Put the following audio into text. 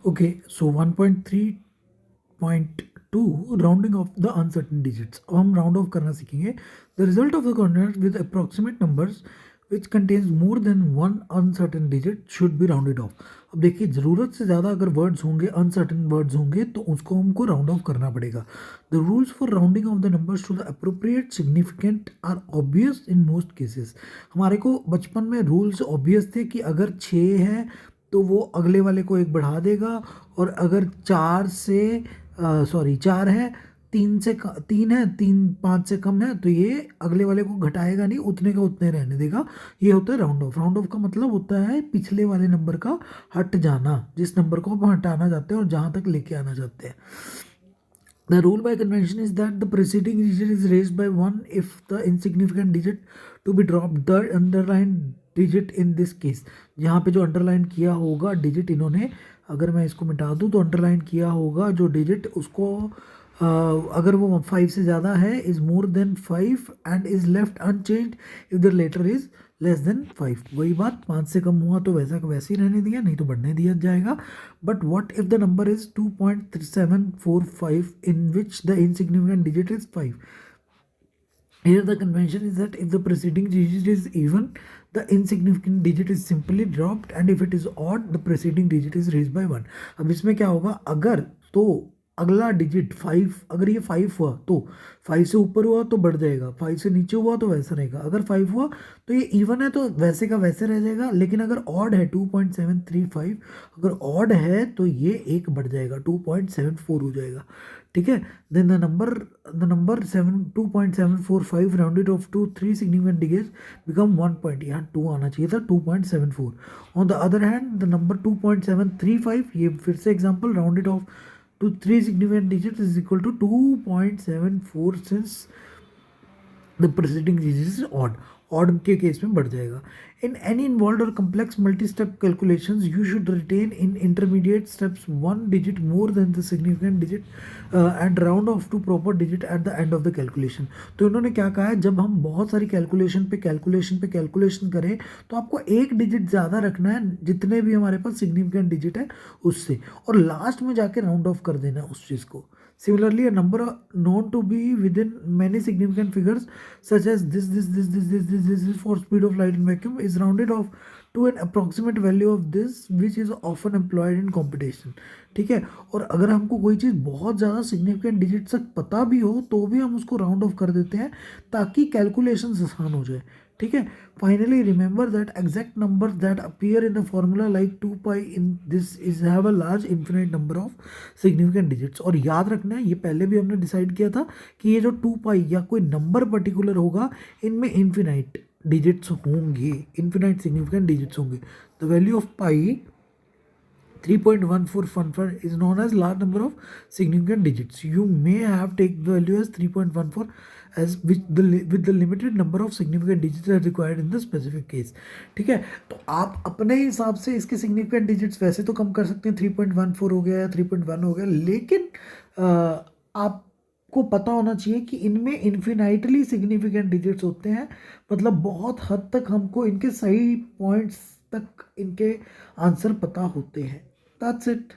Okay, so 1.3.2 rounding off the uncertain digits. अब हम round off करना सीखेंगे। The result of the continent with approximate numbers which contains more than one uncertain digit should be rounded off. अब देखिए, ज़रूरत से ज़्यादा अगर वर्ड्स होंगे, अनसर्टेन वर्ड्स होंगे, तो उसको हमको राउंड ऑफ करना पड़ेगा। The rules for rounding off the numbers to the appropriate significant are obvious in most cases. हमारे को बचपन में रूल्स ऑब्वियस थे कि अगर 6 है तो वो अगले वाले को एक बढ़ा देगा, और अगर 4 है, 3 है, 5 से कम है, तो ये अगले वाले को घटाएगा नहीं, उतने का उतने रहने देगा। ये होता है राउंड ऑफ। राउंड ऑफ का मतलब होता है पिछले वाले नंबर का हट जाना, जिस नंबर को हम हटाना चाहते हैं और जहाँ तक लेके आना चाहते हैं। The rule by convention is that the preceding digit is raised by 1 if the insignificant digit to be dropped, the underlined digit in this case। यहाँ पे जो अंडरलाइन किया होगा डिजिट इन्होंने, अगर मैं इसको मिटा दूँ तो अंडरलाइन किया होगा जो डिजिट, उसको अगर वो 5 से ज़्यादा है, is more than 5 and is left unchanged if the latter is less than 5। वही बात, 5 से कम हुआ तो वैसा का वैसे ही रहने दिया, नहीं तो बढ़ने दिया जाएगा। But what if the number is 2.745 in which the insignificant digit is 5। Here the convention is that if the preceding digit is even, the insignificant digit is simply dropped, and if it is odd, the preceding digit is raised by 1। अब इसमें क्या होगा, अगर तो अगला digit 5, अगर ये 5 हुआ तो 5 से ऊपर हुआ तो बढ़ जाएगा, 5 से नीचे हुआ तो वैसा रहेगा। अगर 5 हुआ तो ये इवन है तो वैसे का वैसे रह जाएगा, लेकिन अगर ऑड है 2.735, अगर ऑड है तो ये एक बढ़ जाएगा, 2.74 हो जाएगा। ठीक है, then the number 2.745 rounded off to 3 significant digits become 1 point, यहाँ 2 आना चाहिए था, 2.74। On the other hand the number 2.735, ये फिर से example, rounded off to 3 significant digits is equal to 2.74 since the preceding digit is odd। Odd के case में बढ़ जाएगा। In any involve or complex multi step calculations you should retain in intermediate steps 1 digit more than the significant digit and round off to proper digit at the end of the calculation. तो इन्होंने क्या कहा है, जब हम बहुत सारी calculation पे कैलकुलेशन करें तो आपको एक डिजिट ज़्यादा रखना है जितने भी हमारे पास सिग्निफिकेंट डिजिट है उससे, और लास्ट में जाके राउंड ऑफ कर देना है उस चीज़ को। Similarly, a number known to be within many significant figures, such as this for speed of light in vacuum, is rounded off to an approximate value of this, which is often employed in computation। ठीक है, और अगर हमको कोई चीज़ बहुत ज़्यादा significant digit तक पता भी हो तो भी हम उसको राउंड ऑफ कर देते हैं ताकि कैलकुलेशन आसान हो जाए। ठीक है, finally remember that exact number that appear in the formula like 2 pi in this is have a large infinite number of significant digits. और याद रखना है, ये पहले भी हमने डिसाइड किया था कि ये जो 2 पाई या कोई नंबर पर्टिकुलर होगा, इनमें इन्फिनाइट डिजिट्स होंगे, इन्फिनाइट सिग्निफिकेंट डिजिट्स होंगे। The value of pi 3.1415 is known as large number of significant digits। You may have take the value as 3.14 as with the limited number of significant digits are required in the specific case। ठीक है, तो आप अपने हिसाब से इसके significant digits वैसे तो कम कर सकते हैं, 3.14 हो गया या 3.1 हो गया, लेकिन आपको पता होना चाहिए कि इनमें इन्फिनाइटली सिग्निफिकेंट डिजिट्स होते हैं, मतलब बहुत हद तक हमको इनके सही पॉइंट्स तक इनके आंसर पता होते हैं। That's it।